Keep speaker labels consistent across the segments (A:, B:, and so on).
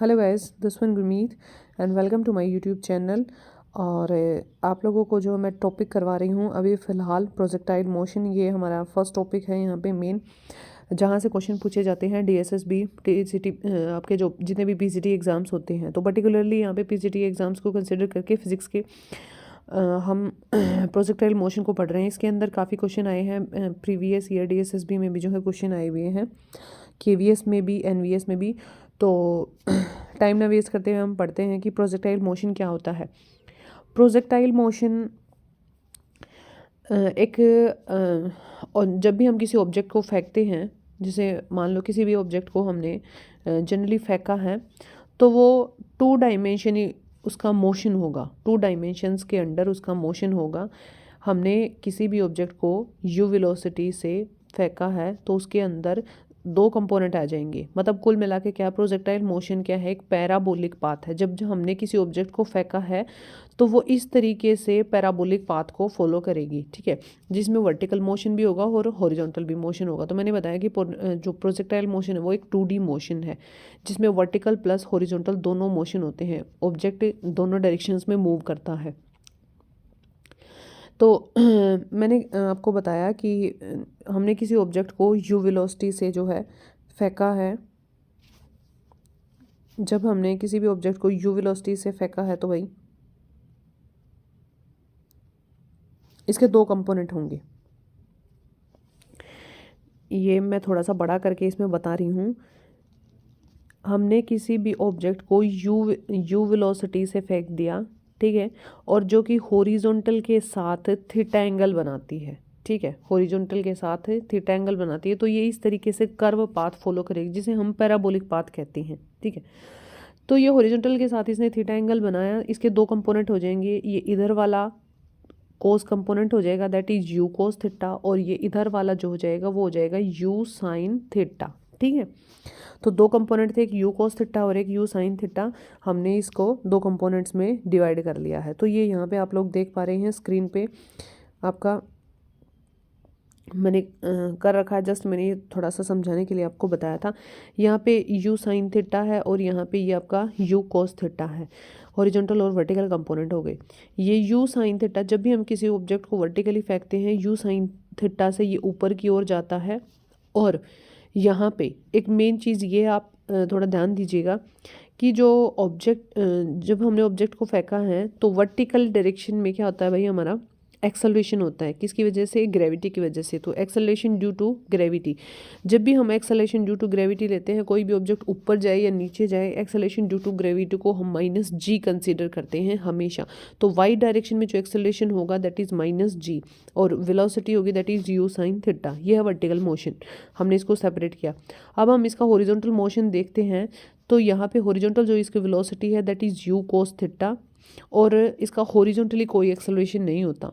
A: Hello guys, this one Gurmeet and welcome to my YouTube channel. और आप लोगों को जो मैं टॉपिक करवा रही हूँ अभी फ़िलहाल प्रोजेक्टाइल मोशन, ये हमारा फर्स्ट टॉपिक है यहाँ पे मेन, जहाँ से क्वेश्चन पूछे जाते हैं डीएसएसबी टीसीटी, आपके जो जितने भी पीसीटी एग्ज़ाम्स होते हैं। तो पर्टिकुलरली यहाँ पे पीसीटी एग्ज़ाम्स को कंसिडर करके फिज़िक्स के हम प्रोजेक्टाइल मोशन को पढ़ रहे हैं। इसके अंदर काफ़ी क्वेश्चन आए हैं प्रीवियस ईयर डीएसएसबी में भी जो है क्वेश्चन आए हुए हैं, केवीएस में भी, एनवीएस में भी। तो टाइम ना वेस्ट करते हुए हम पढ़ते हैं कि प्रोजेक्टाइल मोशन क्या होता है। प्रोजेक्टाइल मोशन और जब भी हम किसी ऑब्जेक्ट को फेंकते हैं, जैसे मान लो किसी भी ऑब्जेक्ट को हमने जनरली फेंका है, तो वो टू डायमेंशनली उसका मोशन होगा, टू डायमेंशंस के अंडर उसका मोशन होगा। हमने किसी भी ऑब्जेक्ट को यू वेलोसिटी से फेंका है तो उसके अंदर दो कंपोनेंट आ जाएंगे। मतलब कुल मिला के क्या प्रोजेक्टाइल मोशन क्या है, एक पैराबोलिक पाथ है। जब हमने किसी ऑब्जेक्ट को फेंका है तो वो इस तरीके से पैराबोलिक पाथ को फॉलो करेगी, ठीक है, जिसमें वर्टिकल मोशन भी होगा और हॉरिजॉन्टल भी मोशन होगा। तो मैंने बताया कि जो प्रोजेक्टाइल मोशन है वो एक 2D मोशन है, जिसमें वर्टिकल प्लस हॉरिजॉन्टल दोनों मोशन होते हैं। ऑब्जेक्ट दोनों डायरेक्शंस में मूव करता है। तो मैंने आपको बताया कि हमने किसी ऑब्जेक्ट को यू वेलोसिटी से जो है फेंका है। जब हमने किसी भी ऑब्जेक्ट को यू वेलोसिटी से फेंका है तो भाई इसके दो कंपोनेंट होंगे। ये मैं थोड़ा सा बड़ा करके इसमें बता रही हूँ। हमने किसी भी ऑब्जेक्ट को यू वेलोसिटी से फेंक दिया, ठीक है, और जो कि हॉरिजॉन्टल के साथ थीटा एंगल बनाती है, ठीक है, हॉरिजॉन्टल के साथ थीटा एंगल बनाती है। तो ये इस तरीके से कर्व पाथ फॉलो करेगी, जिसे हम पैराबोलिक पाथ कहते हैं, ठीक है। तो ये हॉरिजॉन्टल के साथ इसने थीटा एंगल बनाया। इसके दो कंपोनेंट हो जाएंगे, ये इधर वाला कोस कंपोनेंट हो जाएगा, that is you cos theta, और ये इधर वाला जो हो जाएगा वो हो जाएगा यू साइन थीटा, ठीक है। तो दो कंपोनेंट थे, एक यू कोस थीटा और एक यू साइन थीटा। हमने इसको दो कंपोनेंट्स में डिवाइड कर लिया है। तो ये यहाँ पे आप लोग देख पा रहे हैं स्क्रीन पे, आपका मैंने कर रखा है। जस्ट मैंने ये थोड़ा सा समझाने के लिए आपको बताया था। यहाँ पे यू साइन थीटा है और यहाँ पे ये आपका यू कोस थीटा है। हॉरिजॉन्टल और वर्टिकल कंपोनेंट हो गए। ये यू साइन थीटा, जब भी हम किसी ऑब्जेक्ट को वर्टिकली फेंकते हैं यू साइन थीटा से ये ऊपर की ओर जाता है। और यहाँ पे एक मेन चीज़ ये आप थोड़ा ध्यान दीजिएगा कि जो ऑब्जेक्ट, जब हमने ऑब्जेक्ट को फेंका है तो वर्टिकल डायरेक्शन में क्या होता है भाई, हमारा एक्सेलरेशन होता है। किसकी वजह से? ग्रेविटी की वजह से। तो एक्सेलरेशन ड्यू टू ग्रेविटी। जब भी हम एक्सेलरेशन ड्यू टू ग्रेविटी लेते हैं, कोई भी ऑब्जेक्ट ऊपर जाए या नीचे जाए, एक्सेलरेशन ड्यू टू ग्रेविटी को हम -g कंसीडर करते हैं हमेशा। तो वाई डायरेक्शन में जो एक्सेलरेशन होगा दैट इज -g, और वेलोसिटी होगी that is you sine theta. यह है वर्टिकल मोशन, हमने इसको सेपरेट किया। अब हम इसका हॉरिजॉन्टल मोशन देखते हैं। तो यहाँ पे हॉरिजॉन्टल जो इसकी वेलोसिटी है that is you cos theta, और इसका हॉरिजॉन्टली कोई एक्सेलरेशन नहीं होता।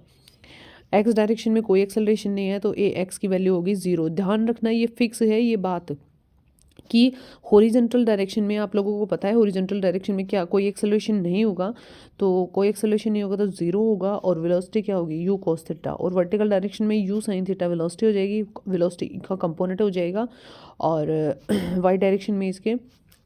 A: एक्स डायरेक्शन में कोई एक्सेलरेशन नहीं है, तो ए एक्स की वैल्यू होगी 0। ध्यान रखना ये फिक्स है ये बात कि हॉरिजॉन्टल डायरेक्शन में, आप लोगों को पता है हॉरिजॉन्टल डायरेक्शन में क्या कोई एक्सेलरेशन नहीं होगा। तो कोई एक्सेलरेशन नहीं होगा तो 0 होगा, और वेलोसिटी क्या होगी? You cos theta. और वर्टिकल डायरेक्शन में यू साइन थीटा वेलोसिटी हो जाएगी, वेलोसिटी का कंपोनेंट हो जाएगा। और वाई डायरेक्शन में इसके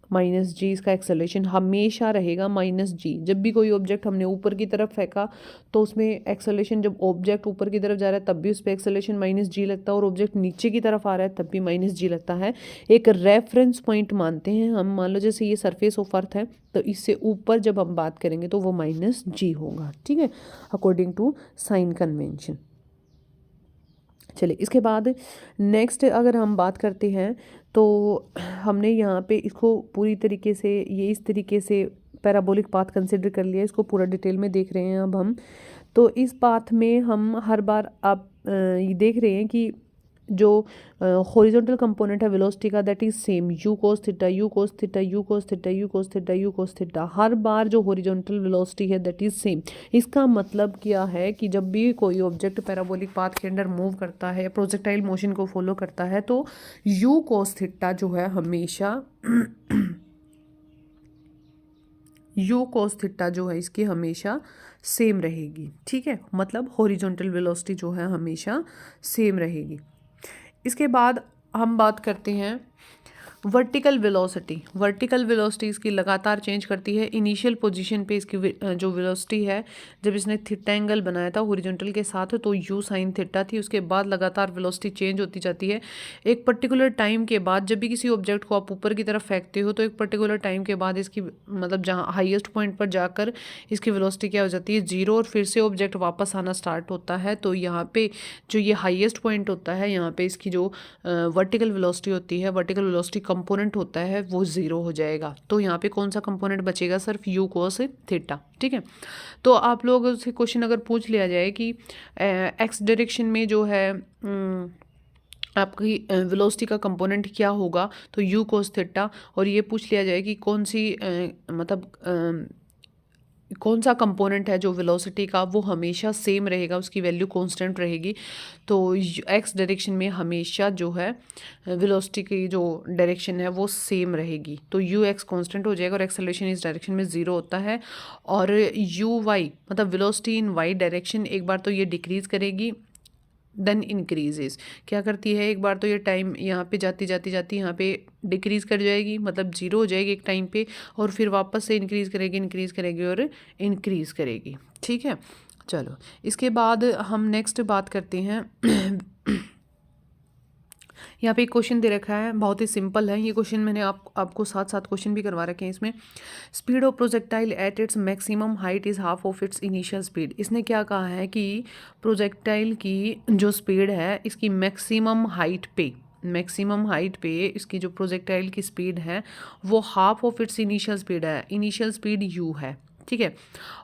A: -g इसका एक्सेलरेशन हमेशा रहेगा -g। जब भी कोई ऑब्जेक्ट हमने ऊपर की तरफ फेंका तो उसमें एक्सेलरेशन, जब ऑब्जेक्ट ऊपर की तरफ जा रहा है तब भी उस पर एक्सेलरेशन -g लगता है, और ऑब्जेक्ट नीचे की तरफ आ रहा है तब भी -g लगता है। एक रेफरेंस पॉइंट मानते हैं हम। मान लो जैसे ये सरफेस ऑफ अर्थ है, तो इससे ऊपर जब हम बात करेंगे तो वो -g होगा, ठीक है, अकॉर्डिंग टू साइन कन्वेंशन। चलिए इसके बाद नेक्स्ट अगर हम बात करते हैं, तो हमने यहाँ पे इसको पूरी तरीके से, ये इस तरीके से पैराबोलिक पाथ कंसिडर कर लिया। इसको पूरा डिटेल में देख रहे हैं अब हम। तो इस पाथ में हम हर बार आप ये देख रहे हैं कि जो हॉरिजॉन्टल कंपोनेंट है वेलोसिटी का that is same, u cos theta, u cos theta, u cos theta, u cos theta, u cos theta. हर बार जो हॉरिजॉन्टल वेलोसिटी है दैट इज सेम। इसका मतलब क्या है कि जब भी कोई ऑब्जेक्ट पैराबोलिक पाथ के अंदर मूव करता है, प्रोजेक्टाइल मोशन को फॉलो करता है, तो यू कोस थीटा जो है हमेशा यू कोस थीटा जो है इसकी हमेशा सेम रहेगी, ठीक है। मतलब हॉरिजॉन्टल वेलोसिटी जो है हमेशा सेम रहेगी। इसके बाद हम बात करते हैं वर्टिकल वेलोसिटी इसकी लगातार चेंज करती है। इनिशियल पोजीशन पे इसकी जो वेलोसिटी है, जब इसने थीटा एंगल बनाया था हॉरिजॉन्टल के साथ, तो यू साइन थीटा थी। उसके बाद लगातार वेलोसिटी चेंज होती जाती है। एक पर्टिकुलर टाइम के बाद जब भी किसी ऑब्जेक्ट को आप ऊपर की तरफ फेंकते हो, तो एक पर्टिकुलर टाइम के बाद इसकी मतलब जहाँ हाईएस्ट पॉइंट पर जाकर इसकी वेलोसिटी क्या हो जाती है, जीरो, और फिर से ऑब्जेक्ट वापस आना स्टार्ट होता है। तो यहाँ पे जो ये हाईएस्ट पॉइंट होता है, यहाँ पे इसकी जो वर्टिकल वेलोसिटी होती है, वर्टिकल वेलोसिटी कंपोनेंट होता है, वो जीरो हो जाएगा। तो यहाँ पे कौन सा कंपोनेंट बचेगा, सिर्फ यू कोस थीटा। ठीक है, तो आप लोगों से क्वेश्चन अगर पूछ लिया जाए कि एक्स डायरेक्शन में जो है आपकी वेलोसिटी का कंपोनेंट क्या होगा, तो यू कोस थीटा। और ये पूछ लिया जाए कि कौन सी मतलब कौन सा कंपोनेंट है जो वेलोसिटी का वो हमेशा सेम रहेगा, उसकी वैल्यू कांस्टेंट रहेगी, तो एक्स डायरेक्शन में हमेशा जो है वेलोसिटी की जो डायरेक्शन है वो सेम रहेगी। तो यू एक्स कांस्टेंट हो जाएगा और एक्सेलरेशन इस डायरेक्शन में ज़ीरो होता है। और यू वाई मतलब वेलोसिटी इन वाई डायरेक्शन, एक बार तो ये डिक्रीज़ करेगी, देन इंक्रीजेस। क्या करती है, एक बार तो ये टाइम यहाँ पे जाती जाती जाती यहाँ पे डिक्रीज़ कर जाएगी, मतलब जीरो हो जाएगी एक टाइम पे, और फिर वापस से इंक्रीज़ करेगी और इंक्रीज़ करेगी। ठीक है, चलो इसके बाद हम नेक्स्ट बात करते हैं। यहाँ पे एक क्वेश्चन दे रखा है, बहुत ही सिंपल है ये क्वेश्चन। मैंने आपको साथ साथ क्वेश्चन भी करवा रखे हैं इसमें। Speed of projectile at its maximum height is half of its initial speed. इसने क्या कहा है कि प्रोजेक्टाइल की जो स्पीड है इसकी मैक्सिमम हाइट पे इसकी जो प्रोजेक्टाइल की स्पीड है वो half of its initial speed है। इनिशियल स्पीड यू है, ठीक है,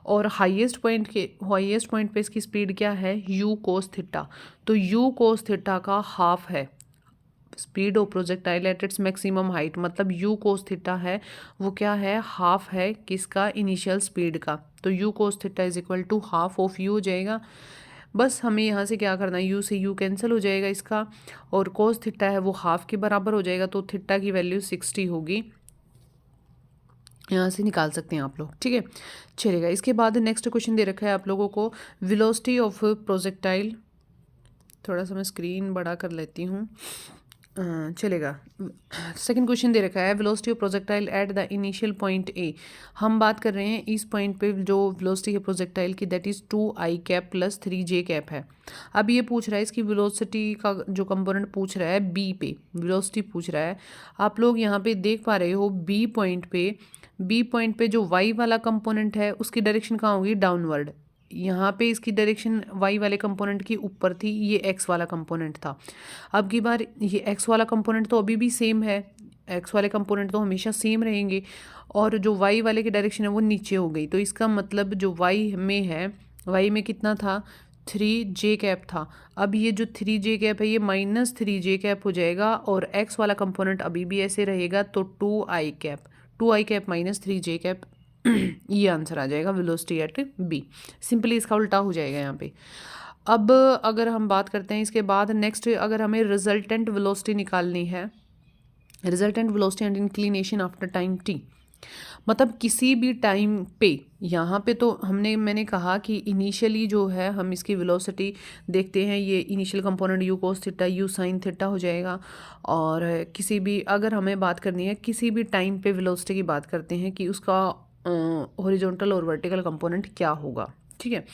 A: और हाईएस्ट पॉइंट पे इसकी स्पीड क्या है, यू कोस थीटा। तो यू कोस थीटा का हाफ है speed of projectile at its maximum height, मतलब यू कोस थीटा है वो क्या है, हाफ है किसका, इनिशियल स्पीड का। तो u cos theta is equal to half of u हो जाएगा। बस हमें यहाँ से क्या करना है, यू से यू कैंसिल हो जाएगा इसका, और कोस थीटा है वो हाफ के बराबर हो जाएगा, तो थीटा की वैल्यू 60 होगी। यहाँ से निकाल सकते हैं आप लोग, ठीक है, चलेगा। इसके बाद नेक्स्ट क्वेश्चन दे रखा है आप लोगों को, वेलोसिटी ऑफ प्रोजेक्टाइल। थोड़ा सा मैं स्क्रीन बड़ा कर लेती हूँ, चलेगा। सेकंड क्वेश्चन दे रखा है, velocity of projectile at the initial point A. हम बात कर रहे हैं इस पॉइंट पे जो वेलोसिटी है प्रोजेक्टाइल की, that is 2i cap plus 3j cap है। अब ये पूछ रहा है इसकी वेलोसिटी का जो कंपोनेंट पूछ रहा है बी पे, वेलोसिटी पूछ रहा है। आप लोग यहाँ पे देख पा रहे हो बी पॉइंट पे जो y वाला कंपोनेंट है उसकी डायरेक्शन कहाँ होगी, डाउनवर्ड। यहाँ पे इसकी डायरेक्शन y वाले कंपोनेंट की ऊपर थी, ये x वाला कंपोनेंट था। अब की बार ये x वाला कंपोनेंट तो अभी भी सेम है, x वाले कंपोनेंट तो हमेशा सेम रहेंगे, और जो y वाले की डायरेक्शन है वो नीचे हो गई। तो इसका मतलब जो y में कितना था, 3j कैप था। अब ये जो 3j कैप है ये माइनस 3j कैप हो जाएगा, और x वाला कंपोनेंट अभी भी ऐसे रहेगा, तो 2i cap minus 3j cap, ये आंसर आ जाएगा वेलोसिटी एट बी। सिंपली इसका उल्टा हो जाएगा यहाँ पे। अब अगर हम बात करते हैं इसके बाद नेक्स्ट, अगर हमें रिजल्टेंट वेलोसिटी निकालनी है, resultant velocity and inclination after time T, मतलब किसी भी टाइम पे, यहाँ पे तो मैंने कहा कि इनिशियली जो है हम इसकी वेलोसिटी देखते हैं, ये initial component you cos theta you sine theta हो जाएगा। और किसी भी अगर हमें बात करनी है किसी भी टाइम पे वेलोसिटी की बात करते हैं कि उसका हॉरिजॉन्टल और वर्टिकल कंपोनेंट क्या होगा, ठीक है।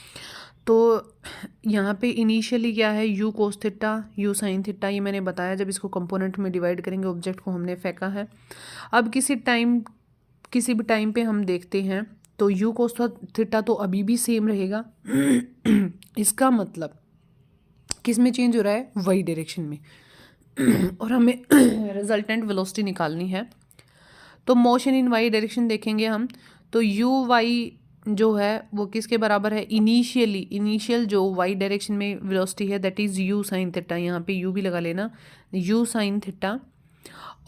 A: तो यहाँ पे इनिशियली क्या है, you cos theta you sine theta, ये मैंने बताया जब इसको कंपोनेंट में डिवाइड करेंगे ऑब्जेक्ट को हमने फेंका है। अब किसी भी टाइम पे हम देखते हैं तो यू कोस थीटा तो अभी भी सेम रहेगा। इसका मतलब किस में चेंज हो रहा है, वाई डायरेक्शन में। और हमें रिजल्टेंट वेलोसिटी निकालनी है, तो मोशन इन वाई डायरेक्शन देखेंगे हम, तो यू वाई जो है वो किसके बराबर है, इनिशियल जो वाई डायरेक्शन में वेलोसिटी है that is you sine theta, यहाँ पे यू भी लगा लेना, यू साइन थीटा।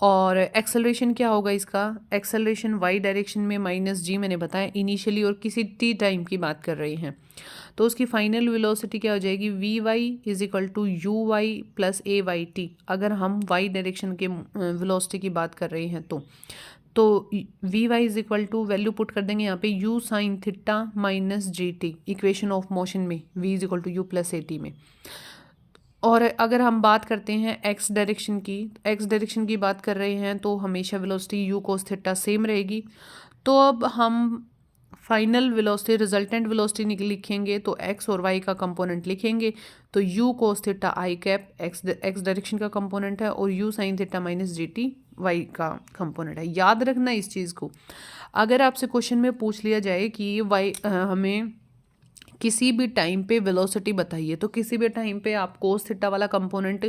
A: और एक्सेलरेशन क्या होगा इसका, एक्सेलरेशन वाई डायरेक्शन में माइनस जी, मैंने बताया इनिशियली और किसी टी टाइम की बात कर रहे हैं, तो उसकी फाइनल वेलोसिटी क्या हो जाएगी, v y is equal to u y plus a y t. अगर हम वाई डायरेक्शन के वेलोसिटी की बात कर रहे हैं तो v y is equal to value put कर देंगे यहाँ पे u sine theta minus g t, equation of motion में v is equal to u plus a t में। और अगर हम बात करते हैं एक्स डायरेक्शन की, एक्स डायरेक्शन की बात कर रहे हैं तो हमेशा velocity u cos theta same रहेगी। तो अब हम फाइनल वेलोसिटी, रिजल्टेंट वेलोसिटी लिखेंगे तो एक्स और वाई का कंपोनेंट लिखेंगे। तो u cos theta i cap x direction का कंपोनेंट है और u sine theta minus g t y का कंपोनेंट है। याद रखना इस चीज़ को। अगर आपसे क्वेश्चन में पूछ लिया जाए कि वाई हमें किसी भी टाइम पे वेलोसिटी बताइए, तो किसी भी टाइम पे आप कोस थीटा वाला कंपोनेंट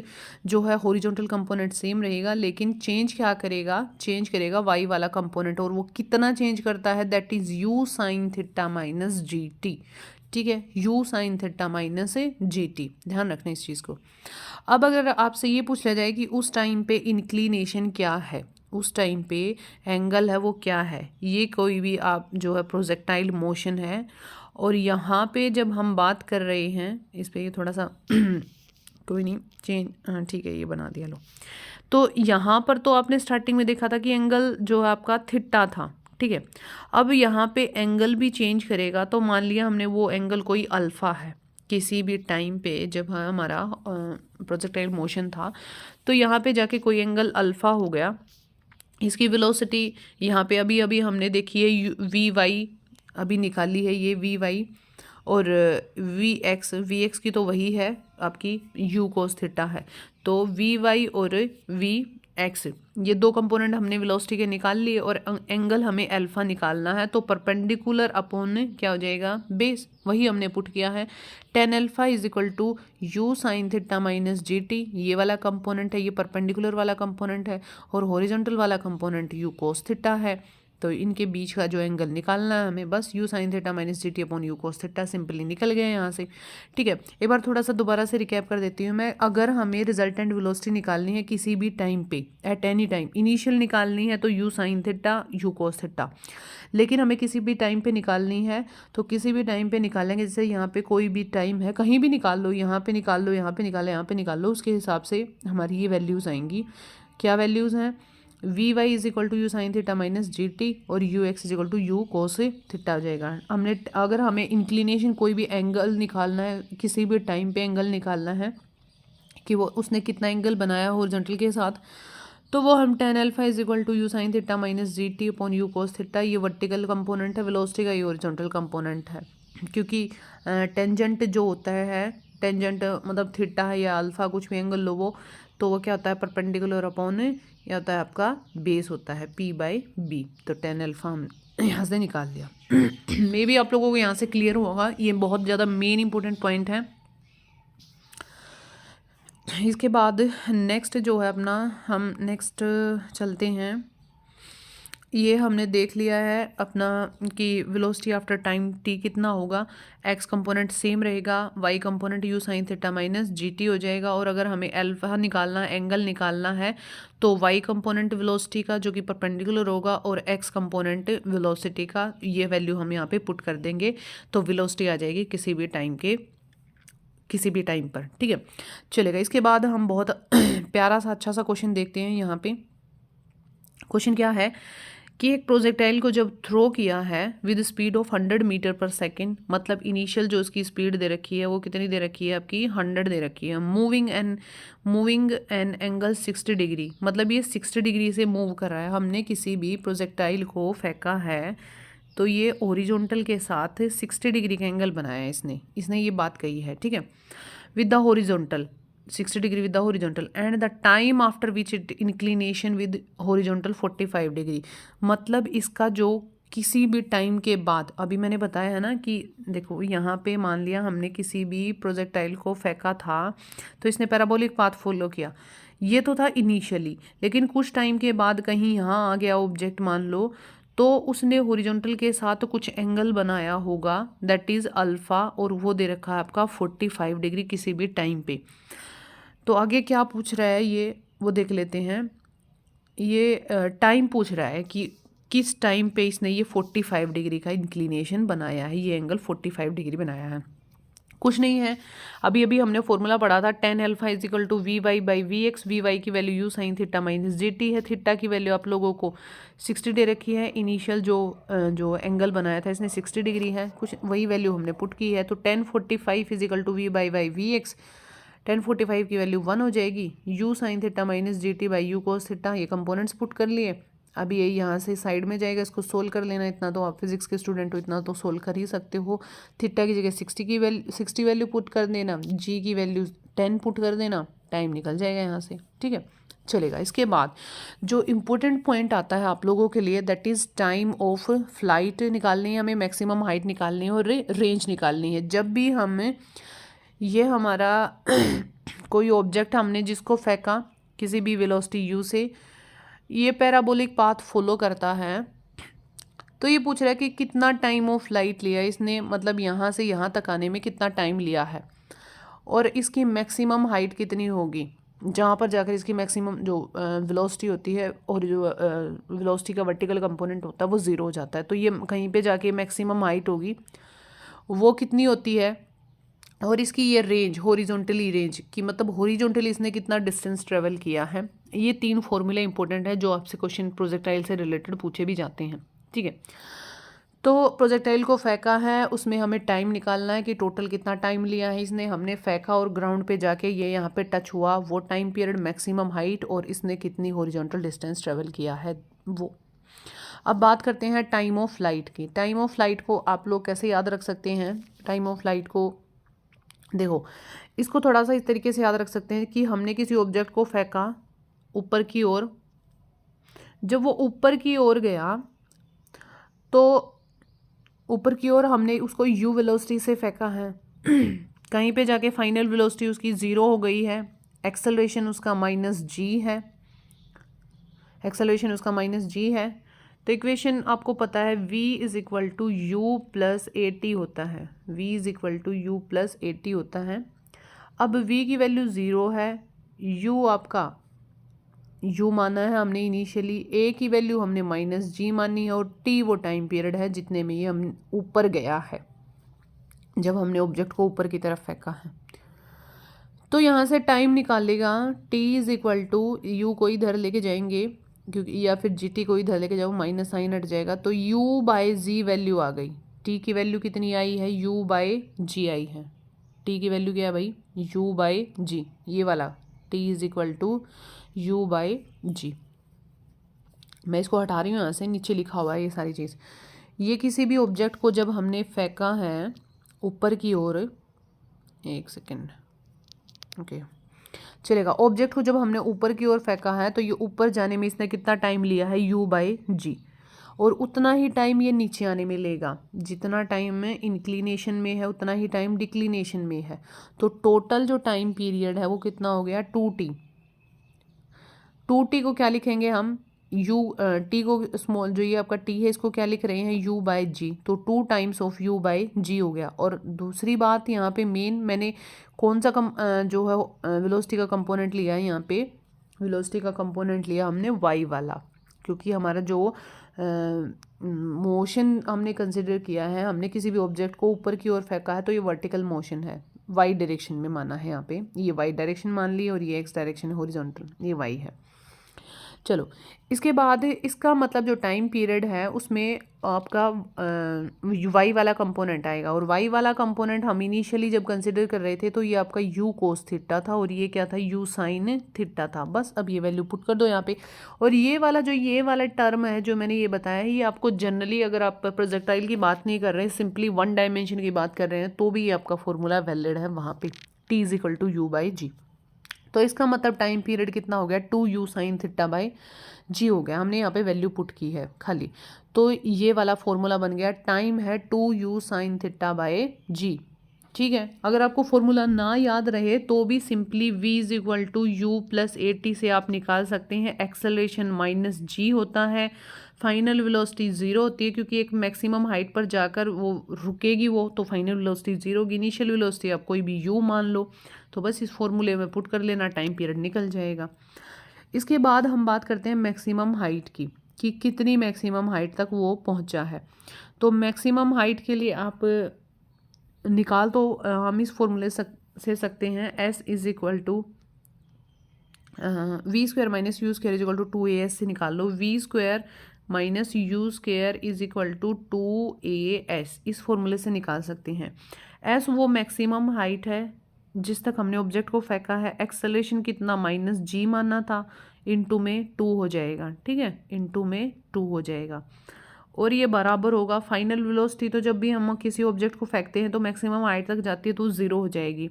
A: जो है हॉरिजॉन्टल कंपोनेंट सेम रहेगा, लेकिन चेंज क्या करेगा, चेंज करेगा वाई वाला कंपोनेंट। और वो कितना चेंज करता है, that is you sine theta minus g T. ठीक है, you sine theta minus g T, ध्यान रखना इस चीज़ को। अब अगर आपसे ये पूछ लिया जाए कि उस टाइम पे इंक्लिनेशन क्या है, उस टाइम पे एंगल है वो क्या है, ये कोई भी आप जो है प्रोजेक्टाइल मोशन है। और यहाँ पे जब हम बात कर रहे हैं इस पे, ये थोड़ा सा कोई नहीं चेंज, हाँ ठीक है ये बना दिया लो। तो यहाँ पर तो आपने स्टार्टिंग में देखा था कि एंगल जो है आपका थीटा था, ठीक है। अब यहाँ पे एंगल भी चेंज करेगा, तो मान लिया हमने वो एंगल कोई अल्फ़ा है, किसी भी टाइम पे जब हमारा प्रोजेक्टाइल मोशन था, तो यहाँ पे जाके कोई एंगल अल्फ़ा हो गया। इसकी वेलोसिटी यहाँ पे अभी अभी हमने देखी है वी वाई अभी निकाली है, ये वी वाई और वी एक्स की तो वही है आपकी यू कोस थीटा है। तो वी वाई और वी एक्स ये दो कंपोनेंट हमने वेलोसिटी के निकाल लिए और एंगल हमें अल्फा निकालना है। तो परपेंडिकुलर अपॉन क्या हो जाएगा, बेस, वही हमने पुट किया है। Tan alpha is equal to u sine theta minus g t, ये वाला कंपोनेंट है, ये परपेंडिकुलर वाला कंपोनेंट है, और हॉरिजॉन्टल वाला कंपोनेंट यू कोस थीटा है। तो इनके बीच का जो एंगल निकालना है हमें, बस you sine theta minus g t upon u cos theta, simply निकल गए यहाँ से। ठीक है, एक बार थोड़ा सा दोबारा से रिकैप कर देती हूँ मैं। अगर हमें रिजल्टेंट वेलोसिटी निकालनी है किसी भी टाइम पे, एट एनी टाइम, इनिशियल निकालनी है तो you sine theta u cos theta, लेकिन हमें किसी भी टाइम पे निकालनी है तो किसी भी टाइम पे निकालेंगे। जैसे यहाँ पे कोई भी टाइम है, कहीं भी निकाल लो, यहाँ पे निकाल लो, यहाँ पे निकालो, यहाँ पे निकाल लो, उसके हिसाब से हमारी ये वैल्यूज़ आएंगी। क्या वैल्यूज़ हैं, v y is equal to u sine theta minus g t और u x is equal to u cos theta हो जाएगा। हमने अगर हमें इंक्लिनेशन कोई भी एंगल निकालना है, किसी भी टाइम पे एंगल निकालना है कि वो उसने कितना एंगल बनाया हॉरिजॉन्टल के साथ, तो वो हम tan alpha is equal to u sine theta minus g t upon u cos theta, ये वर्टिकल कंपोनेंट है वेलोसिटी का, ये हॉरिजॉन्टल कंपोनेंट है। क्योंकि टेंजेंट जो होता है, टेंजेंट मतलब थीटा है या अल्फा, कुछ भी एंगल लो वो क्या होता है, परपेंडिकुलर अपॉन ये होता है आपका बेस होता है पी बाई बी। तो टेन अल्फा हम यहाँ से निकाल लिया। मे बी आप लोगों को यहाँ से क्लियर होगा, ये बहुत ज़्यादा मेन इंपॉर्टेंट पॉइंट है। इसके बाद नेक्स्ट जो है अपना, हम नेक्स्ट चलते हैं। ये हमने देख लिया है अपना कि वेलोसिटी आफ्टर टाइम टी कितना होगा, एक्स कंपोनेंट सेम रहेगा, y component u sine theta minus g t हो जाएगा। और अगर हमें अल्फा निकालना है, एंगल निकालना है, तो वाई कंपोनेंट वेलोसिटी का जो कि परपेंडिकुलर होगा और एक्स कंपोनेंट वेलोसिटी का, ये वैल्यू हम यहाँ पे पुट कर देंगे, तो वेलोसिटी आ जाएगी किसी भी टाइम के, किसी भी टाइम पर। ठीक है, चलेगा। इसके बाद हम बहुत प्यारा सा अच्छा सा क्वेश्चन देखते हैं। यहाँ पे क्वेश्चन क्या है कि एक प्रोजेक्टाइल को जब थ्रो किया है with speed of 100 metre per second, मतलब इनिशियल जो उसकी स्पीड दे रखी है वो कितनी दे रखी है आपकी, 100 दे रखी है। मूविंग एन एंगल 60 डिग्री, मतलब ये 60 डिग्री से मूव कर रहा है। हमने किसी भी प्रोजेक्टाइल को फेंका है तो ये ओरिजोनटल के साथ 60 डिग्री का एंगल बनाया है इसने ये बात कही है। ठीक है, with the horizontal 60 degree with the horizontal and the time after which it inclination with horizontal 45 degree, मतलब इसका जो किसी भी टाइम के बाद, अभी मैंने बताया है ना कि देखो यहाँ पे मान लिया हमने किसी भी प्रोजेक्टाइल को फेंका था तो इसने पैराबोलिक पाथ फॉलो किया, ये तो था इनिशियली, लेकिन कुछ टाइम के बाद कहीं यहाँ आ गया ऑब्जेक्ट मान लो, तो उसने हॉरिजॉन्टल के साथ कुछ एंगल बनाया होगा दैट इज़ अल्फ़ा, और वो दे रखा है आपका 45 डिग्री किसी भी टाइम पे। तो आगे क्या पूछ रहा है ये वो देख लेते हैं। ये टाइम पूछ रहा है कि किस टाइम पे इसने ये 45 डिग्री का इंक्लिनेशन बनाया है, ये एंगल 45 डिग्री बनाया है। कुछ नहीं है, अभी अभी हमने फॉर्मूला पढ़ा था, tan alpha is equal to v y by v x. V y की value u sine theta minus g t है, थीटा की वैल्यू आप लोगों को 60 दे रखी है। इनिशियल जो एंगल बनाया था इसने 60 डिग्री है, कुछ वही वैल्यू हमने पुट की है। तो 1045 is equal to v by v x, 1045 की वैल्यू 1 हो जाएगी। u sine theta minus g t by u cos theta, ये कंपोनेंट्स पुट कर लिए। अब ये यहाँ से साइड में जाएगा, इसको सोल्व कर लेना। इतना तो आप फिजिक्स के स्टूडेंट हो, इतना तो सोल्व कर ही सकते हो। थीटा की जगह 60 वैल्यू पुट कर देना, जी की वैल्यू 10 पुट कर देना, टाइम निकल जाएगा यहाँ से। ठीक है, चलेगा। इसके बाद जो इम्पोर्टेंट पॉइंट आता है आप लोगों के लिए, that is time of flight निकालनी है हमें, मैक्सिमम हाइट निकालनी है और रेंज निकालनी है। जब भी हमें ये हमारा कोई ऑब्जेक्ट हमने जिसको फेंका किसी भी वेलोसिटी u से, ये पैराबोलिक पाथ फॉलो करता है, तो ये पूछ रहा है कि कितना टाइम ऑफ फ्लाइट लिया इसने, मतलब यहाँ से यहाँ तक आने में कितना टाइम लिया है, और इसकी मैक्सिमम हाइट कितनी होगी, जहाँ पर जाकर इसकी मैक्सिमम जो वेलोसिटी होती है और जो वेलोसिटी का वर्टिकल कंपोनेंट होता है वो ज़ीरो हो जाता है। तो ये कहीं पे जाके मैक्सिमम हाइट होगी, वो कितनी होती है, और इसकी ये रेंज हॉरिजॉन्टली रेंज की, मतलब हॉरिजॉन्टली इसने कितना डिस्टेंस ट्रेवल किया है। ये 3 फॉर्मूले इंपॉर्टेंट है जो आपसे क्वेश्चन प्रोजेक्टाइल से रिलेटेड पूछे भी जाते हैं। ठीक है, तो प्रोजेक्टाइल को फेंका है, उसमें हमें टाइम निकालना है कि टोटल कितना टाइम लिया है इसने। हमने फेंका और ग्राउंड पे जाके ये यहाँ पे टच हुआ, वो टाइम पीरियड, मैक्सिमम हाइट, और इसने कितनी हॉरिजॉन्टल डिस्टेंस ट्रेवल किया है वो। अब बात करते हैं टाइम ऑफ फ्लाइट की। टाइम ऑफ फ्लाइट को आप लोग कैसे याद रख सकते हैं? टाइम ऑफ फ्लाइट को देखो, इसको थोड़ा सा इस तरीके से याद रख सकते हैं कि हमने किसी ऑब्जेक्ट को फेंका ऊपर की ओर, जब वो ऊपर की ओर गया तो ऊपर की ओर हमने उसको u वेलोसिटी से फेंका है कहीं पे जाके फाइनल वेलोसिटी उसकी 0 हो गई है, एक्सेलरेशन उसका -g है, एक्सेलरेशन उसका -g है। तो इक्वेशन आपको पता है v is equal to u plus a t होता है, v is equal to u plus a t होता है। अब v की वैल्यू 0 है, u आपका u माना है हमने इनिशियली, a की वैल्यू हमने -g मानी है, और t वो टाइम पीरियड है जितने में ये हम ऊपर गया है, जब हमने ऑब्जेक्ट को ऊपर की तरफ फेंका है। तो यहाँ से टाइम निकालेगा, t is equal to u को इधर लेके जाएंगे क्योंकि, या फिर जी टी को इधर लेके जाओ, माइनस साइन हट जाएगा, तो u बाय जी वैल्यू आ गई। t की वैल्यू कितनी आई है? u बाय जी आई है। t की वैल्यू क्या है भाई? u बाय जी, ये वाला t is equal to u by g. मैं इसको हटा रही हूँ यहाँ से, नीचे लिखा हुआ है ये सारी चीज़। ये किसी भी ऑब्जेक्ट को जब हमने फेंका है ऊपर की ओर, एक सेकेंड, ओके चलेगा। ऑब्जेक्ट को जब हमने ऊपर की ओर फेंका है तो ये ऊपर जाने में इसने कितना टाइम लिया है? u बाय जी, और उतना ही टाइम ये नीचे आने में लेगा। जितना टाइम में इंक्लिनेशन में है उतना ही टाइम डिक्लिनेशन में है। तो टोटल जो टाइम पीरियड है वो कितना हो गया? 2t। 2t को क्या लिखेंगे हम? t को स्मॉल, जो ये आपका t है, इसको क्या लिख रहे हैं? u बाय जी। तो 2 टाइम्स ऑफ u बाय जी हो गया। और दूसरी बात यहाँ पे मेन, मैंने कौन सा जो है वेलोसिटी का कंपोनेंट लिया है यहाँ पे? वेलोसिटी का कंपोनेंट लिया हमने y वाला, क्योंकि हमारा जो मोशन हमने कंसिडर किया है, हमने किसी भी ऑब्जेक्ट को ऊपर की ओर फेंका है तो ये वर्टिकल मोशन है, y डायरेक्शन में माना है यहाँ पे। ये y डायरेक्शन मान ली, और ये x डायरेक्शन है हॉरिजॉन्टल, ये y है। चलो, इसके बाद इसका मतलब जो टाइम पीरियड है उसमें आपका y वाला कंपोनेंट आएगा, और y वाला कंपोनेंट हम इनिशियली जब कंसिडर कर रहे थे तो ये आपका u कोस थीटा था, और ये क्या था? u साइन थीटा था। बस अब ये वैल्यू पुट कर दो यहाँ पे। और ये वाला टर्म है जो मैंने ये बताया है, ये आपको जनरली, अगर आप प्रोजेक्टाइल की बात नहीं कर रहे हैं, सिंपली 1 डायमेंशन की बात कर रहे हैं, तो भी ये आपका फॉर्मूला वैलिड है वहाँ पे, t is equal to u by g. तो इसका मतलब टाइम पीरियड कितना हो गया? 2u साइन थीटा बाय जी हो गया। हमने यहाँ पे वैल्यू पुट की है खाली, तो ये वाला फॉर्मूला बन गया, टाइम है 2u साइन थीटा बाय जी। ठीक है, अगर आपको फॉर्मूला ना याद रहे तो भी simply v is equal to u plus a t से आप निकाल सकते हैं। एक्सेलरेशन -g होता है, फाइनल वेलोसिटी 0 होती है, क्योंकि एक मैक्सिमम हाइट पर जाकर वो रुकेगी वो, तो फाइनल वेलोसिटी 0 होगी। इनिशियल वेलोसिटी आप कोई भी u मान लो, तो बस इस फॉर्मूले में पुट कर लेना, टाइम पीरियड निकल जाएगा। इसके बाद हम बात करते हैं मैक्सिमम हाइट की, कि कितनी मैक्सिमम हाइट तक वो पहुंचा है। तो मैक्सिमम हाइट के लिए आप निकाल तो हम इस फॉर्मूले से सकते हैं, s is equal to v² minus u square is equal to 2as से निकाल लो। v² minus u square is equal to 2as, इस फॉर्मूले से निकाल सकते हैं। s वो मैक्सिमम हाइट है जिस तक हमने ऑब्जेक्ट को फेंका है एक्सेलरेशन कितना -g मानना था, इनटू में 2 हो जाएगा, ठीक है, इनटू में 2 हो जाएगा। और ये बराबर होगा फाइनल वेलोसिटी, तो जब भी हम किसी ऑब्जेक्ट को फेंकते हैं तो मैक्सिमम हाइट तक जाती है तो 0 हो जाएगी।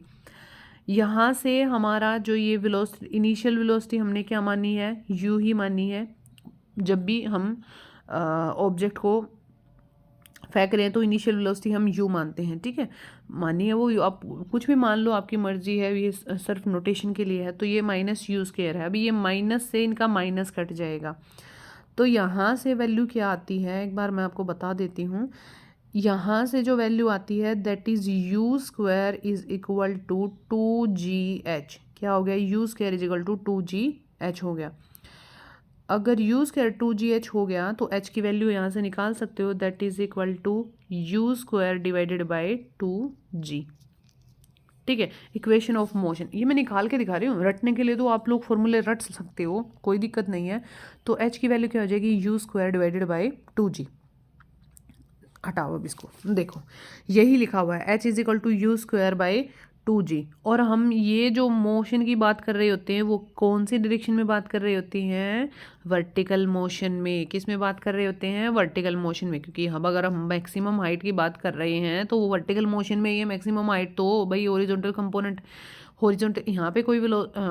A: यहाँ से हमारा जो ये वेलोसिटी, इनिशियल वेलोसिटी हमने क्या मानी है, u ही मानी है। जब भी हम ऑब्जेक्ट को फेंक रहे हैं तो इनिशियल वेलोसिटी हम u मानते हैं, ठीक है, मानिए वो आप कुछ भी मान लो, आपकी मर्जी है, ये सिर्फ नोटेशन के लिए है। तो ये -u² है। अभी ये माइनस से इनका माइनस कट जाएगा, तो यहाँ से वैल्यू क्या आती है एक बार मैं आपको बता देती हूँ। यहाँ से जो वैल्यू आती है that is u² is equal to 2gh। क्या हो गया, u² is equal to 2gh हो गया। अगर u² 2gh हो गया तो h की वैल्यू यहाँ से निकाल सकते हो, that is equal to u² divided by 2g, ठीक है। इक्वेशन ऑफ मोशन ये मैं निकाल के दिखा रही हूँ, रटने के लिए तो आप लोग फॉर्मूले रट सकते हो, कोई दिक्कत नहीं है। तो h की वैल्यू क्या हो जाएगी, u² डिवाइडेड बाई 2g। हटाओ अब इसको, देखो यही लिखा हुआ है h is equal to u² by 2g। और हम ये जो मोशन की बात कर रहे होते हैं वो कौन सी डायरेक्शन में बात कर रहे होती हैं, वर्टिकल मोशन में। किस में बात कर रहे होते हैं, वर्टिकल मोशन में, क्योंकि हम अगर हम मैक्सिमम हाइट की बात कर रहे हैं तो वो वर्टिकल मोशन में, ये मैक्सिमम हाइट तो भाई हॉरिजॉन्टल कंपोनेंट, हॉरिजॉन्टल यहाँ पे कोई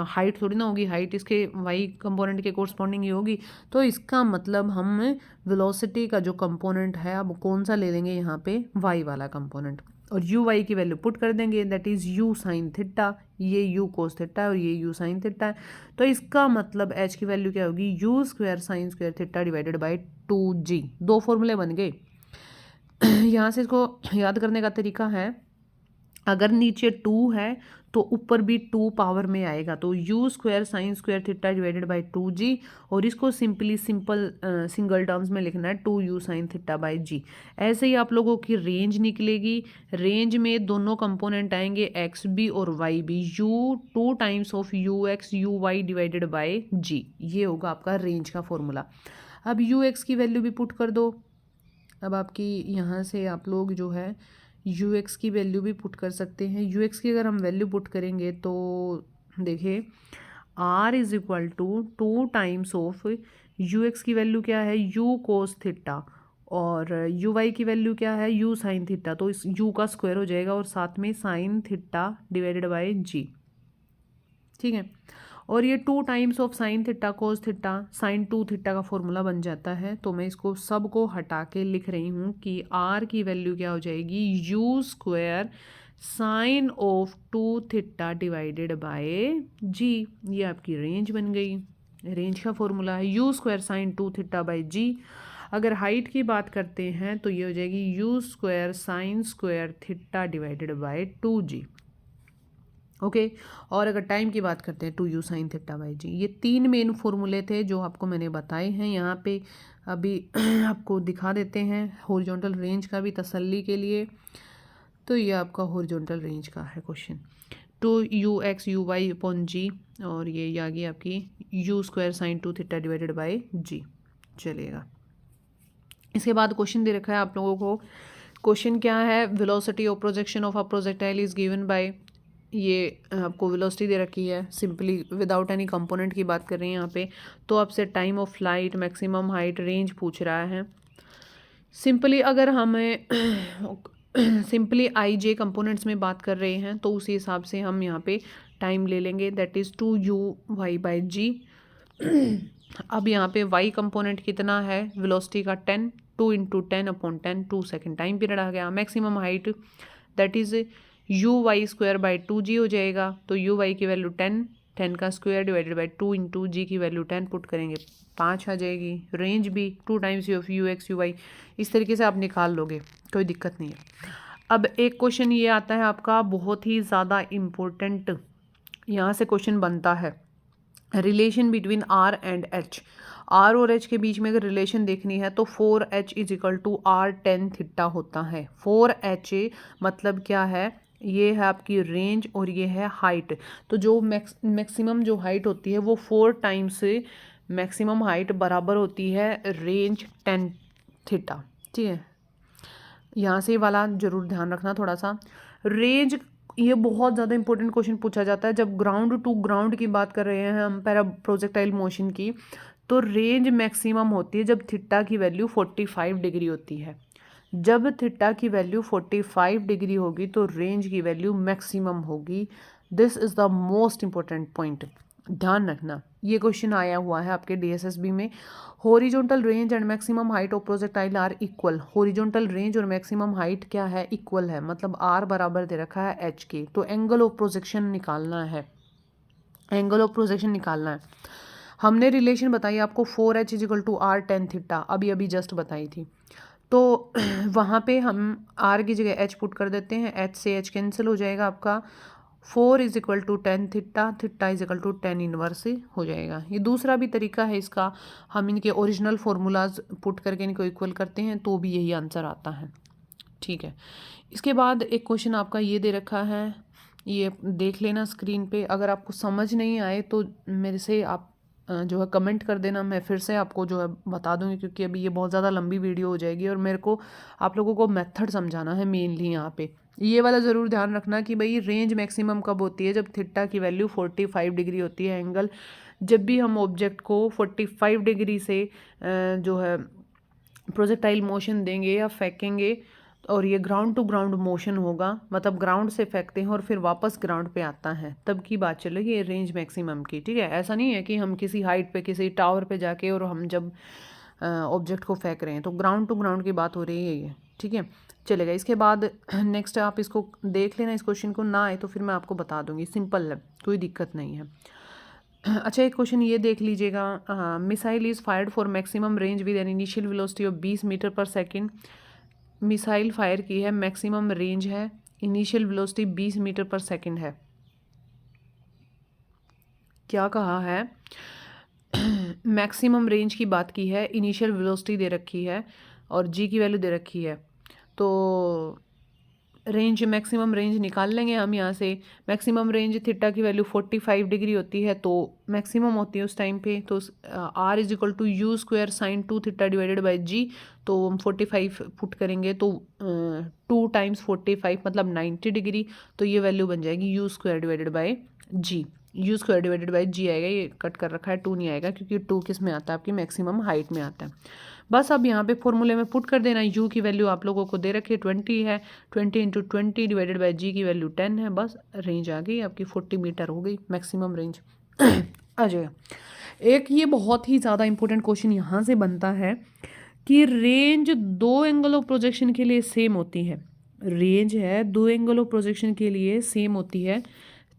A: हाइट थोड़ी ना होगी, हाइट इसके वाई कंपोनेंट के कोरस्पॉन्डिंग ही होगी। तो इसका मतलब हम वेलोसिटी का जो कंपोनेंट है अब कौन सा ले लेंगे यहाँ पे, वाई वाला कंपोनेंट, और यू वाई की वैल्यू पुट कर देंगे, that is you sine theta, ये यू कोस थीटा है और ये यू साइन थीटा है। तो इसका मतलब एच की वैल्यू क्या होगी, u² sine square theta divided by 2g। दो फॉर्मूले बन गए। यहाँ से इसको याद करने का तरीका है, अगर नीचे 2 है तो ऊपर भी 2 पावर में आएगा, तो u² sine square theta divided by 2g, और इसको सिंगल टर्म्स में लिखना है 2u sine theta by g। ऐसे ही आप लोगों की रेंज निकलेगी, रेंज में दोनों कंपोनेंट आएंगे एक्स भी और वाई भी, u 2 times of ux uy divided by g, ये होगा आपका रेंज का फॉर्मूला। अब ux की वैल्यू भी पुट कर दो। अब आपकी यहाँ से आप लोग जो है ux की वैल्यू भी पुट कर सकते हैं। ux की अगर हम वैल्यू पुट करेंगे तो देखिए r is equal to 2 times of ux की वैल्यू क्या है, u कोस थीटा, और uy की वैल्यू क्या है, u साइन थीटा, तो इस u का स्क्वायर हो जाएगा और साथ में sine theta divided by g, ठीक है। और ये 2 times of sine theta cos theta sine 2 theta का फॉर्मूला बन जाता है। तो मैं इसको सब को हटा के लिख रही हूँ कि r की वैल्यू क्या हो जाएगी, u² sine of 2 theta divided by g। ये आपकी रेंज बन गई, रेंज का फॉर्मूला है u² sine 2 theta by g। अगर हाइट की बात करते हैं तो ये हो जाएगी u² sine square theta divided by 2g, okay. और अगर टाइम की बात करते हैं 2u साइन थीटा बाई जी। ये 3 मेन फॉर्मूले थे जो आपको मैंने बताए हैं यहाँ पे। अभी आपको दिखा देते हैं हॉरिजॉन्टल रेंज का भी तसल्ली के लिए। तो ये आपका हॉरिजॉन्टल रेंज का है क्वेश्चन, 2ux uy अपॉन जी, और ये आ गई आपकी u² sine 2 theta divided by g, चलेगा। इसके बाद क्वेश्चन दे रखा है आप लोगों को। क्वेश्चन क्या है, velocity of projection of a projectile is given by, ये आपको वेलोसिटी दे रखी है, सिंपली विदाउट एनी कंपोनेंट की बात कर रहे हैं यहाँ पे। तो आपसे time of flight, maximum height, range पूछ रहा है। सिंपली अगर हमें सिंपली आई जे कंपोनेंट्स में बात कर रहे हैं तो उसी हिसाब से हम यहाँ पे टाइम ले लेंगे, that is 2u y by g. अब यहाँ पे y कंपोनेंट कितना है, वेलोसिटी का 10, 2 into 10 upon 10, 2 second time period आ गया। Maximum height that is uy² by 2g हो जाएगा, तो uy की वैल्यू 10, 10 का स्क्वायर डिवाइडेड बाई 2 इंटू जी की वैल्यू 10 पुट करेंगे 5 आ जाएगी। रेंज भी 2 टाइम्स ऑफ ux uy, इस तरीके से आप निकाल लोगे, कोई दिक्कत नहीं है। अब एक क्वेश्चन ये आता है आपका बहुत ही ज़्यादा इम्पोर्टेंट, यहाँ से क्वेश्चन बनता है, relation between r and h। r और h के बीच में अगर रिलेशन देखनी है तो 4h is equal to r tan theta होता है। 4h मतलब क्या है, ये है आपकी रेंज और ये है हाइट। तो जो मैक्सिमम जो हाइट होती है वो 4 टाइम्स मैक्सिमम हाइट बराबर होती है रेंज tan थीटा, ठीक है। यहाँ से वाला जरूर ध्यान रखना थोड़ा सा। रेंज ये बहुत ज़्यादा इंपॉर्टेंट क्वेश्चन पूछा जाता है जब ग्राउंड टू ग्राउंड की बात कर रहे हैं हम पैरा प्रोजेक्टाइल मोशन की। तो रेंज मैक्सिमम होती है जब थीटा की वैल्यू 45 डिग्री होती है। जब थीटा की वैल्यू 45 डिग्री होगी तो रेंज की वैल्यू मैक्सिमम होगी। This is the most important point, ध्यान रखना। ये क्वेश्चन आया हुआ है आपके डीएसएसबी में। Horizontal range and maximum height of projectile are equal. Horizontal range और मैक्सिमम हाइट क्या है, इक्वल है, मतलब आर बराबर दे रखा है एच के। तो एंगल ऑफ प्रोजेक्शन निकालना है, एंगल ऑफ प्रोजेक्शन निकालना है। हमने रिलेशन बताई आपको 4h is equal to r tan theta, अभी अभी जस्ट बताई थी। तो वहाँ पे हम आर की जगह एच पुट कर देते हैं, एच से एच कैंसिल हो जाएगा आपका। 4 is equal to 10 theta, theta is equal to 10 inverse हो जाएगा। ये दूसरा भी तरीका है इसका, हम इनके ओरिजिनल फार्मूलाज पुट करके इनको इक्वल करते हैं तो भी यही आंसर आता है। ठीक है, इसके बाद एक क्वेश्चन आपका ये दे रखा है, ये देख लेना स्क्रीन पे। अगर आपको समझ नहीं आए तो मेरे से आप जो है कमेंट कर देना, मैं फिर से आपको जो है बता दूंगी, क्योंकि अभी ये बहुत ज़्यादा लंबी वीडियो हो जाएगी और मेरे को आप लोगों को मेथड समझाना है मेनली यहाँ पे। ये वाला ज़रूर ध्यान रखना कि भाई रेंज मैक्सिमम कब होती है, जब थीटा की वैल्यू 45 डिग्री होती है। एंगल जब भी हम ऑब्जेक्ट को 45 डिग्री से जो है प्रोजेक्टाइल मोशन देंगे या फेंकेंगे, और ये ग्राउंड टू ग्राउंड मोशन होगा, मतलब ग्राउंड से फेंकते हैं और फिर वापस ग्राउंड पे आता है, तब की बात चलेगी ये रेंज मैक्सिमम की। ठीक है, ऐसा नहीं है कि हम किसी हाइट पे किसी टावर पे जाके और हम जब ऑब्जेक्ट को फेंक रहे हैं, तो ग्राउंड टू ग्राउंड की बात हो रही है ये। ठीक है, चलेगा। इसके बाद नेक्स्ट आप इसको देख लेना, इस क्वेश्चन को ना आए तो फिर मैं आपको बता दूंगी, सिंपल है, कोई दिक्कत नहीं है। अच्छा, एक क्वेश्चन ये देख लीजिएगा, missile is fired for maximum range with an initial velocity of 20 metre per second. Missile fire की है, मैक्सिमम रेंज है, initial velocity 20 metre per second है। क्या कहा है, मैक्सिमम रेंज की बात की है, इनिशियल वेलोसिटी दे रखी है और जी की वैल्यू दे रखी है। तो रेंज, मैक्सिमम रेंज निकाल लेंगे हम यहाँ से। मैक्सिमम रेंज थीटा की वैल्यू 45 डिग्री होती है, तो मैक्सिमम होती है उस टाइम पे। तो r is equal to u square sine 2 theta divided by g. तो हम 45 पुट करेंगे तो 2 टाइम्स 45 मतलब 90 डिग्री। तो ये वैल्यू बन जाएगी u square divided by g. U square divided by g आएगा, ये कट कर रखा है, 2 नहीं आएगा क्योंकि 2 किस में आता है, आपकी मैक्सिमम हाइट में आता है। बस अब यहाँ पे फॉर्मूले में पुट कर देना। यू की वैल्यू आप लोगों को दे रखी है 20 है, 20 इंटू 20 डिवाइडेड बाई जी की वैल्यू 10 है। बस रेंज आ गई आपकी, 40 मीटर हो गई मैक्सिमम रेंज आ जाएगा। एक ये बहुत ही ज़्यादा इंपॉर्टेंट क्वेश्चन यहाँ से बनता है कि रेंज दो एंगल ऑफ प्रोजेक्शन के लिए सेम होती है। रेंज है दो एंगल ऑफ प्रोजेक्शन के लिए सेम होती है,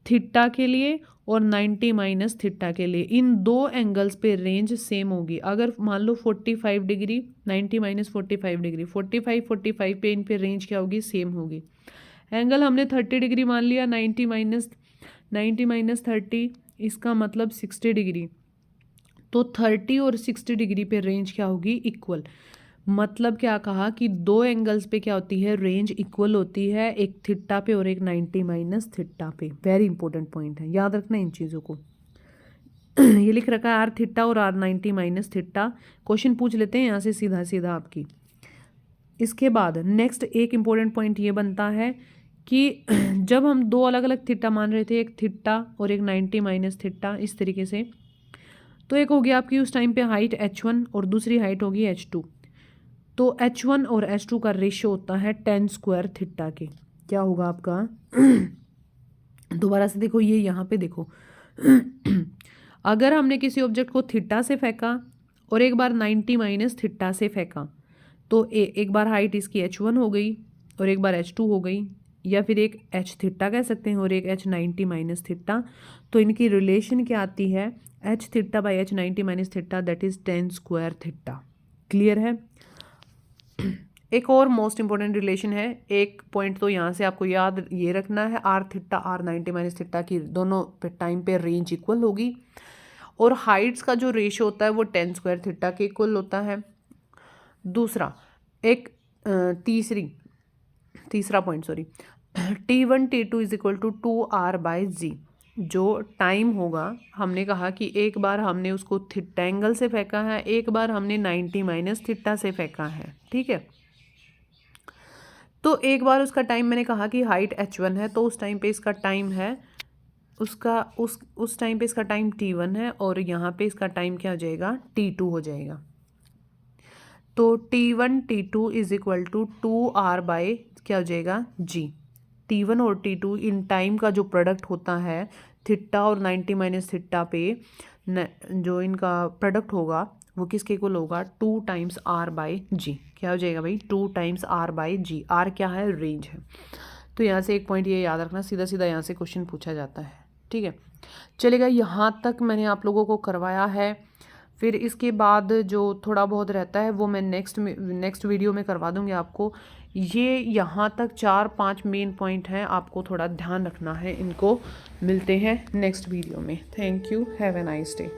A: थीटा के लिए और 90 माइनस थीटा के लिए। इन दो एंगल्स पे रेंज सेम होगी। अगर मान लो 45 डिग्री, 90 माइनस 45 डिग्री, 45 पे इन पे रेंज क्या होगी, सेम होगी। एंगल हमने 30 डिग्री मान लिया, 90 माइनस 30, इसका मतलब 60 डिग्री। तो 30 और 60 डिग्री पे रेंज क्या होगी, इक्वल। मतलब क्या कहा कि दो एंगल्स पे क्या होती है, रेंज इक्वल होती है, एक थीटा पे और एक 90 माइनस थीटा पे। वेरी इंपॉर्टेंट पॉइंट है, याद रखना इन चीज़ों को। ये लिख रखा है आर थीटा और आर 90 माइनस थीटा। क्वेश्चन पूछ लेते हैं यहाँ से सीधा सीधा आपकी। इसके बाद नेक्स्ट एक इंपॉर्टेंट पॉइंट ये बनता है कि जब हम दो अलग अलग थीटा मान रहे थे, एक थीटा और एक 90 माइनस थीटा, इस तरीके से, तो एक होगी आपकी उस टाइम पे हाइट h1 और दूसरी हाइट होगी h2। तो h1 और h2 का रेशियो होता है 10 स्क्वायर थीटा के। क्या होगा आपका, दोबारा से देखो, ये यहाँ पे देखो, अगर हमने किसी ऑब्जेक्ट को थीटा से फेंका और एक बार 90 माइनस थीटा से फेंका, तो एक बार हाइट इसकी h1 हो गई और एक बार h2 हो गई, या फिर एक h थीटा कह सकते हैं और एक h 90 माइनस थीटा। तो इनकी रिलेशन क्या आती है, h theta by h 90 minus theta, that is 10 square theta. Clear है। एक और मोस्ट इंपॉर्टेंट रिलेशन है, एक पॉइंट तो यहाँ से आपको याद ये रखना है, r theta r 90 minus theta की दोनों पे टाइम पे रेंज इक्वल होगी, और हाइट्स का जो रेशियो होता है वो 10 स्क्वायर थीटा के इक्वल होता है। दूसरा एक तीसरा point sorry, T1 T2 is equal to 2R by g. जो टाइम होगा, हमने कहा कि एक बार हमने उसको थीटा एंगल से फेंका है, एक बार हमने 90 माइनस थीटा से फेंका है। ठीक है, तो एक बार उसका टाइम मैंने कहा कि हाइट h1 है, तो उस टाइम पे इसका टाइम है, उसका उस टाइम पे इसका टाइम t1 है, और यहाँ पे इसका टाइम क्या हो जाएगा, t2 हो जाएगा। तो t1 t2 is equal to 2r bye क्या हो जाएगा, g। t1 और t2 इन टाइम का जो प्रोडक्ट होता है थीटा और 90 माइनस थीटा पे जो इनका प्रोडक्ट होगा वो किसके इक्वल होगा, 2 टाइम्स r बाई जी। क्या हो जाएगा भाई, 2 times r by g. r क्या है, रेंज है। तो यहाँ से एक पॉइंट ये याद रखना, सीधा सीधा यहाँ से क्वेश्चन पूछा जाता है। ठीक है, चलेगा, यहाँ तक मैंने आप लोगों को करवाया है। फिर इसके बाद जो थोड़ा बहुत रहता है वो मैं नेक्स्ट वीडियो में करवा दूँगी आपको। ये यहाँ तक 4-5 मेन पॉइंट हैं, आपको थोड़ा ध्यान रखना है इनको। मिलते हैं नेक्स्ट वीडियो में। Thank you, have a nice day.